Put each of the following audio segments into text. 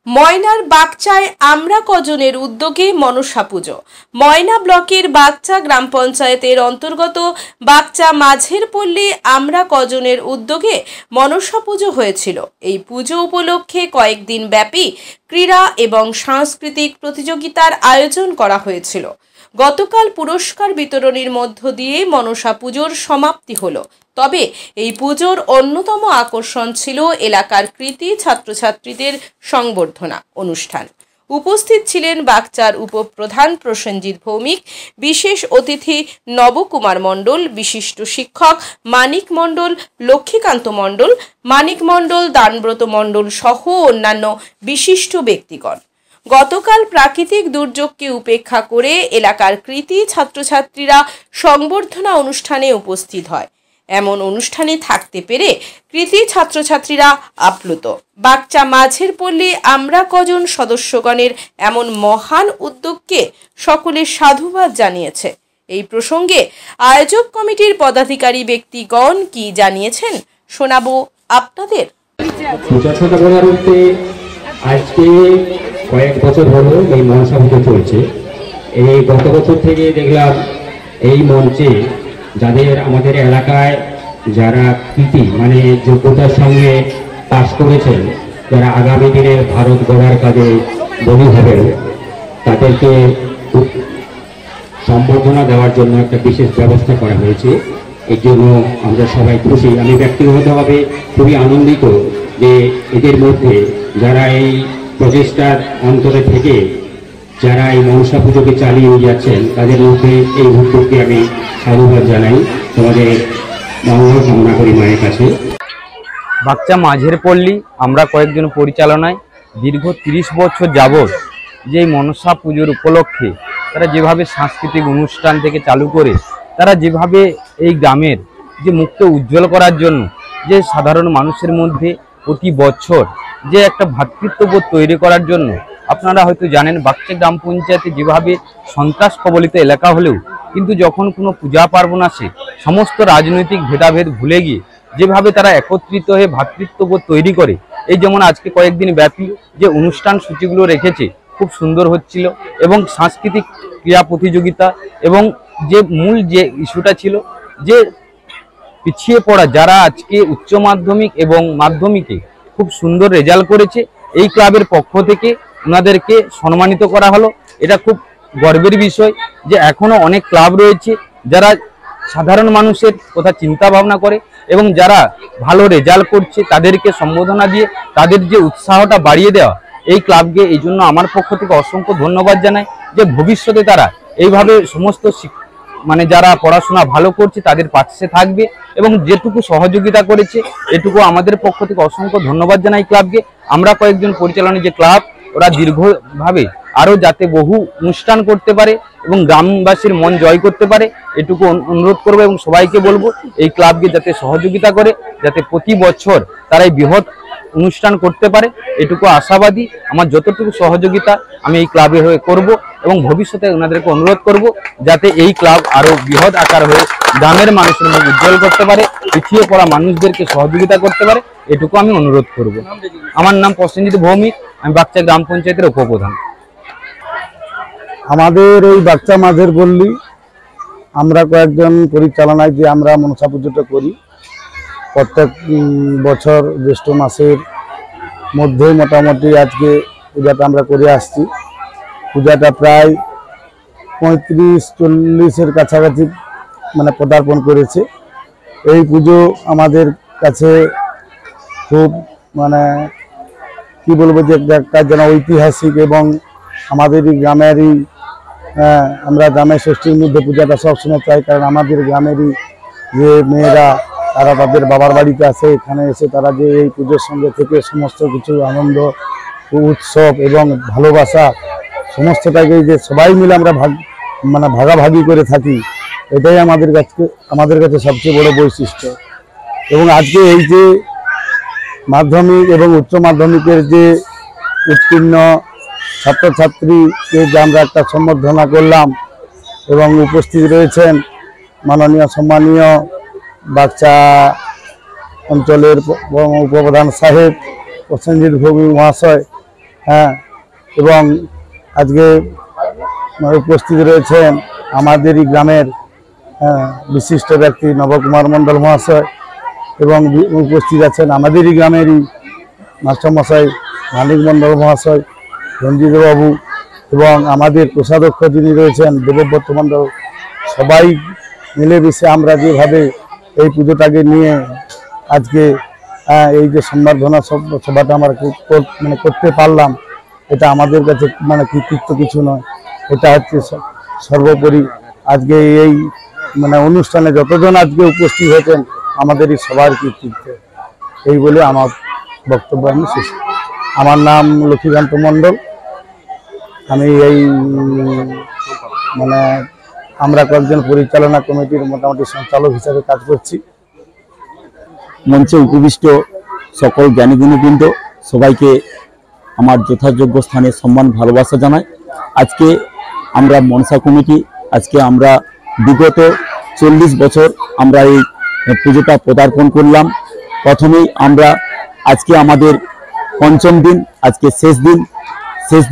ময়নার বাগচায় আমরা কজনের উদ্যোগে মনসা পুজো। ময়না ব্লকের বাগচা গ্রাম পঞ্চায়েতের অন্তর্গত বাগচা মাঝের পল্লী আমরা কজনের উদ্যোগে মনসা পুজো হয়েছিল। এই পুজো উপলক্ষে কয়েকদিন ব্যাপী ক্রীড়া এবং সাংস্কৃতিক প্রতিযোগিতার আয়োজন করা হয়েছিল। গতকাল পুরস্কার বিতরণের মধ্য দিয়ে মনসা পুজোর সমাপ্তি হলো। তবে এই পুজোর অন্যতম আকর্ষণ ছিল এলাকার কৃতি ছাত্রছাত্রীদের সংবর্ধনা অনুষ্ঠান। উপস্থিত ছিলেন বাগচার উপপ্রধান প্রসেনজিৎ ভৌমিক, বিশেষ অতিথি নবকুমার মণ্ডল, বিশিষ্ট শিক্ষক মানিক মণ্ডল, লক্ষ্মীকান্ত মণ্ডল, মানিক মণ্ডল, দানব্রত মণ্ডল সহ অন্যান্য বিশিষ্ট ব্যক্তিগণ। গতকাল প্রাকৃতিক দুর্যোগকে উপেক্ষা করে এলাকার কৃতি ছাত্রছাত্রীরা সংবর্ধনা অনুষ্ঠানে উপস্থিত হয়। এমন অনুষ্ঠানে থাকতে পেরে কৃতি ছাত্রছাত্রীরা আপ্লুত। বাগচা মাঝের পল্লী আমরা কজন সদস্যগণের এমন মহান উদ্যোগকে সকলে সাধুবাদ জানিয়েছে। এই প্রসঙ্গে আয়োজক কমিটির পদাধিকারী ব্যক্তিগণ কি জানিয়েছেন শোনাবো আপনাদের। আজকে কয়েক বছর হলো এই মনসা পুজো চলছে। এই গত বছর থেকে দেখলাম এই মঞ্চে যাদের আমাদের এলাকায় যারা কৃতি মানে যোগ্যতার সঙ্গে পাশ করেছেন, যারা আগামী দিনের ভারত গড়ার কাজে বলি হবেন, তাদেরকে সম্বর্ধনা দেওয়ার জন্য একটা বিশেষ ব্যবস্থা করা হয়েছে। এর জন্য আমরা সবাই খুশি। আমি ব্যক্তিগতভাবে খুবই আনন্দিত যে এদের মধ্যে যারা এই প্রচেষ্টার অন্তরে থেকে যারা এই মনসা পুজোকে চালিয়ে নিয়ে যাচ্ছেন, তাদের মধ্যে এই উদ্যোগকে আমি সাধুবাদ জানাই। তোমাদের মঙ্গল কামনা করি মায়ের কাছে। বাগচা মাঝের পল্লী আমরা কয়েকজন পরিচালনায় দীর্ঘ 30 বছর যাবৎ যে মনসা পুজোর উপলক্ষে তারা যেভাবে সাংস্কৃতিক অনুষ্ঠান থেকে চালু করে তারা যেভাবে এই গ্রামের যে মুখকে উজ্জ্বল করার জন্য যে সাধারণ মানুষের মধ্যে প্রতি বছর যে একটা ভ্রাতৃত্ববোধ তৈরি করার জন্য, আপনারা হয়তো জানেন বাগচা গ্রাম পঞ্চায়েতে যেভাবে সন্ত্রাস কবলিত এলাকা হলেও কিন্তু যখন কোনো পূজা পার্বণ আসে সমস্ত রাজনৈতিক ভেদাভেদ ভুলে গিয়ে যেভাবে তারা একত্রিত হয়ে ভ্রাতৃত্ববোধ তৈরি করে, এই যেমন আজকে কয়েকদিন ব্যাপী যে অনুষ্ঠান সূচিগুলো রেখেছে খুব সুন্দর হচ্ছিল এবং সাংস্কৃতিক ক্রীড়া প্রতিযোগিতা এবং যে মূল যে ইস্যুটা ছিল যে পিছিয়ে পড়া যারা আজকে উচ্চ মাধ্যমিক এবং মাধ্যমিকে খুব সুন্দর রেজাল্ট করেছে, এই ক্লাবের পক্ষ থেকে ওনাদেরকে সম্মানিত করা হলো। এটা খুব গর্বের বিষয় যে এখনো অনেক ক্লাব রয়েছে যারা সাধারণ মানুষের কথা চিন্তা ভাবনা করে এবং যারা ভালো রেজাল্ট করছে তাদেরকে সম্বোধনা দিয়ে তাদের যে উৎসাহটা বাড়িয়ে দেওয়া, এই ক্লাবকে এই জন্য আমার পক্ষ থেকে অসংখ্য ধন্যবাদ জানাই যে ভবিষ্যতে তারা এইভাবে সমস্ত মানে যারা পড়াশোনা ভালো করছে তাদের পাশে থাকবে এবং যেটুকু সহযোগিতা করেছে এটুকু আমাদের পক্ষ থেকে অসংখ্য ধন্যবাদ জানাই ক্লাবকে। আমরা কয়েকজন পরিচালনা যে ক্লাব ওরা দীর্ঘভাবে আরও যাতে বহু অনুষ্ঠান করতে পারে এবং গ্রামবাসীর মন জয় করতে পারে এটুকু অনুরোধ করবো এবং সবাইকে বলবো এই ক্লাবকে যাতে সহযোগিতা করে, যাতে প্রতি বছর তারা এই বৃহৎ অনুষ্ঠান করতে পারে এটুকু আশাবাদী। আমার যতটুকু সহযোগিতা আমি এই ক্লাবে হয়ে করব এবং ভবিষ্যতে ওনাদেরকে অনুরোধ করব যাতে এই ক্লাব আরো বৃহৎ আকার হয়ে গ্রামের মানুষের মুখ উজ্জ্বল করতে পারে, পিছিয়ে পড়া মানুষদেরকে সহযোগিতা করতে পারে এটুকু আমি অনুরোধ করব। আমার নাম প্রসেনজিৎ ভৌমিক, আমি বাগচা গ্রাম পঞ্চায়েতের উপপ্রধান। আমাদের এই বাগচা মাঝের পল্লী আমরা কয়েকজন পরিচালনায় যে আমরা মনসা পুজোটা করি, প্রত্যেক বছর জ্যৈষ্ঠ মাসের মধ্যে মোটামুটি আজকে পূজাটা আমরা করে আসছি। পূজাটা প্রায় 35-40-এর কাছাকাছি মানে পদার্পণ করেছে। এই পুজো আমাদের কাছে খুব মানে কি বলবো যে একটা যেন ঐতিহাসিক এবং আমাদেরই গ্রামেরই আমরা গ্রামের ষষ্ঠীর মধ্যে পূজাটা সবসময় চাই, কারণ আমাদের গ্রামেরই যে মেয়েরা তারা তাদের বাবার বাড়িতে আসে, এখানে এসে তারা যে এই পুজোর সঙ্গে থেকে সমস্ত কিছু আনন্দ উৎসব এবং ভালোবাসা সমস্তটাকে যে সবাই মিলে আমরা ভাগাভাগি করে থাকি, এটাই আমাদের কাছে সবচেয়ে বড় বৈশিষ্ট্য। এবং আজকে এই যে মাধ্যমিক এবং উচ্চ মাধ্যমিকের যে উত্তীর্ণ ছাত্রছাত্রীকে যে আমরা একটা সম্বর্ধনা করলাম এবং উপস্থিত রয়েছেন মাননীয় সম্মানীয় বাগচা অঞ্চলের উপপ্রধান সাহেব প্রসেনজিৎ ভৌমিক মহাশয় হ্যাঁ, এবং আজকে উপস্থিত রয়েছেন আমাদেরই গ্রামের বিশিষ্ট ব্যক্তি নবকুমার মণ্ডল মহাশয়, এবং উপস্থিত আছেন আমাদেরই গ্রামেরই মাস্টারমশাই মানিক মণ্ডল মহাশয়, রঞ্জিত বাবু, এবং আমাদের কোষাধ্যক্ষ যিনি রয়েছেন দেবব্রত মণ্ডল। সবাই মিলেমিশে আমরা যেভাবে এই পুজোটাকে নিয়ে আজকে এই যে সম্বর্ধনা সভাটা আমরা মানে করতে পারলাম, এটা আমাদের কাছে মানে কৃতিত্ব কিছু নয়, এটা হচ্ছে সর্বোপরি আজকে এই মানে অনুষ্ঠানে যতজন আজকে উপস্থিত হয়েছেন আমাদেরই সবার কৃতিত্ব। এই বলে আমার বক্তব্য আমি শেষ। আমার নাম লক্ষ্মীকান্ত মণ্ডল, আমি এই মানে আমরা কয়েকজন পরিচালনা কমিটির মোটামুটি সঞ্চালক হিসাবে কাজ করছি। মঞ্চে উপবিষ্ট সকল জ্ঞানীগুণীবৃন্দ সবাইকে আমার যথাযোগ্য স্থানে সম্মান ভালোবাসা জানাই। আজকে আমরা মনসা কমিটি আজকে আমরা বিগত 40 বছর আমরা এই পুজোটা পদার্পণ করলাম। প্রথমেই আমরা আজকে আমাদের পঞ্চম দিন, আজকে শেষ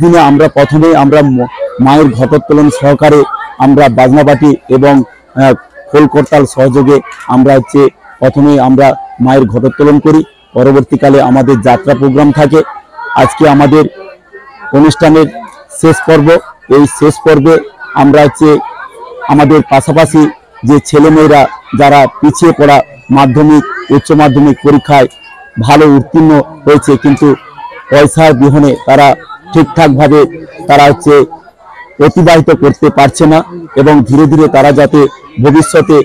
দিনে আমরা প্রথমেই আমরা মায়ের ঘটোত্তোলন সহকারে আমরা বাজনাবাটি এবং খোল করতাল সহযোগে আমরা প্রথমেই আমরা মায়ের ঘটোত্তোলন করি। পরবর্তীকালে আমাদের যাত্রা প্রোগ্রাম থাকে। আজকে আমাদের অনুষ্ঠানের শেষ পর্ব। এই শেষ পর্বে আমরা আমাদের পাশাপাশি যে ছেলেমেয়েরা যারা পিছিয়ে পড়া মাধ্যমিক উচ্চ মাধ্যমিক পরীক্ষায় ভালো উত্তীর্ণ হয়েছে কিন্তু পয়সার বিহনে তারা ঠিকঠাকভাবে তারা অতিবাহিত করতে পারছে না, এবং ধীরে ধীরে তারা যাতে ভবিষ্যতে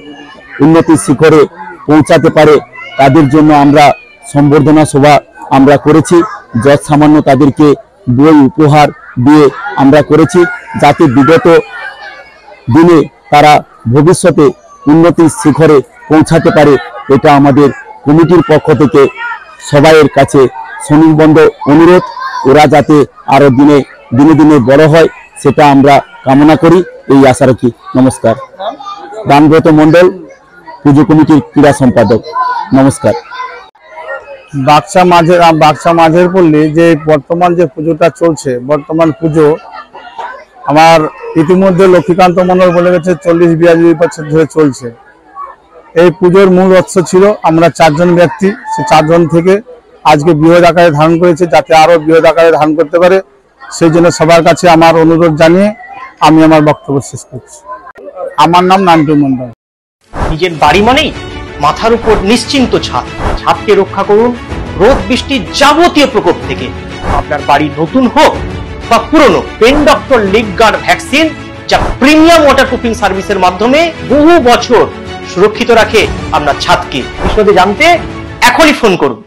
উন্নতির শিখরে পৌঁছাতে পারে তাদের জন্য আমরা সম্বর্ধনা সভা আমরা করেছি। যত সামান্য তাদেরকে বই উপহার দিয়ে আমরা করেছি, যাতে বিগত দিনে তারা ভবিষ্যতে উন্নতির শিখরে পৌঁছাতে পারে। এটা আমাদের কমিটির পক্ষ থেকে সবাইয়ের কাছে সনির্বন্ধ অনুরোধ। ওরা যাতে আরো দিনে দিনে বড় হয় সেটা আমরা কামনা করি, এই আশা রাখি। নমস্কার। রামব্রত মণ্ডল, পুজো কমিটির ক্রীড়া সম্পাদক। নমস্কার। বাক্সা মাঝের পল্লী যে বর্তমান যে পুজোটা চলছে, বর্তমান পুজো আমার ইতিমধ্যে লক্ষ্মীকান্ত মণ্ডল বলে গেছে 40-42 বছর ধরে চলছে। এই পুজোর মূল উৎস ছিল আমরা 4 জন ব্যক্তি, সে 4 জন থেকে আজকে বৃহৎ আকারে ধারণ করেছে, যাতে আরো বৃহৎ আকারে ধারণ করতে পারে সেই জন্য সবার কাছে আমার অনুরোধ জানিয়ে আমি আমার বক্তব্য শেষ করছি। আমার নাম নান্টু মণ্ডল। নিজের বাড়ি মানেই মাথার উপর নিশ্চিন্ত ছাদ। ছাদকে রক্ষা করুন রোদ বৃষ্টির যাবতীয় প্রকোপ থেকে। আপনার বাড়ি নতুন হোক বা পুরনো, pen doctor leak guard vaccine, যা প্রিমিয়াম ওয়াটারপ্রুফিং সার্ভিসের মাধ্যমে বহু বছর সুরক্ষিত রাখে আপনার ছাদকে। বিশদে জানতে এখনই ফোন করুন।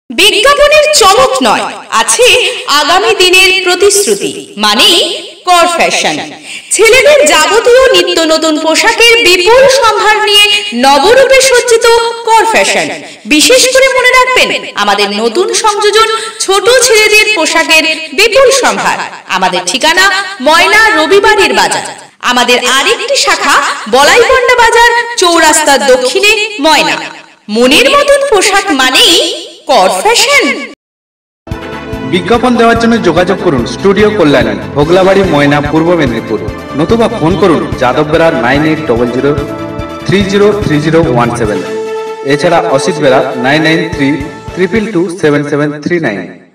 বিজ্ঞাপনের চমক নয়, আছে আগামী দিনের প্রতিশ্রুতি, মানে কর ফ্যাশন। ছেলেদের যাবতীয় নিত্য নতুন পোশাকের বিপুল সম্ভার নিয়ে নবরূপে সজ্জিত কর ফ্যাশন। বিশেষ করে মনে রাখবেন, আমাদের নতুন সংযোজন ছোট ছেলেদের পোশাকের বিপুল সম্ভার। আমাদের ঠিকানা ময়না রবিবারের বাজার। আমাদের আরেকটি শাখা বলাইপন্ডা বাজার, চৌরাস্তার দক্ষিণে ময়না। মনের মতন পোশাক মানেই কর ফ্যাশন। বিজ্ঞাপন দেওয়ার জন্য যোগাযোগ করুন স্টুডিও কল্যাণী, ভোগলাবাড়ি, ময়না, পূর্ব মেদিনীপুর। নতুবা ফোন করুন যাদব বেড়া 9800303017। এছাড়া অসিত বেড়া 9932227739।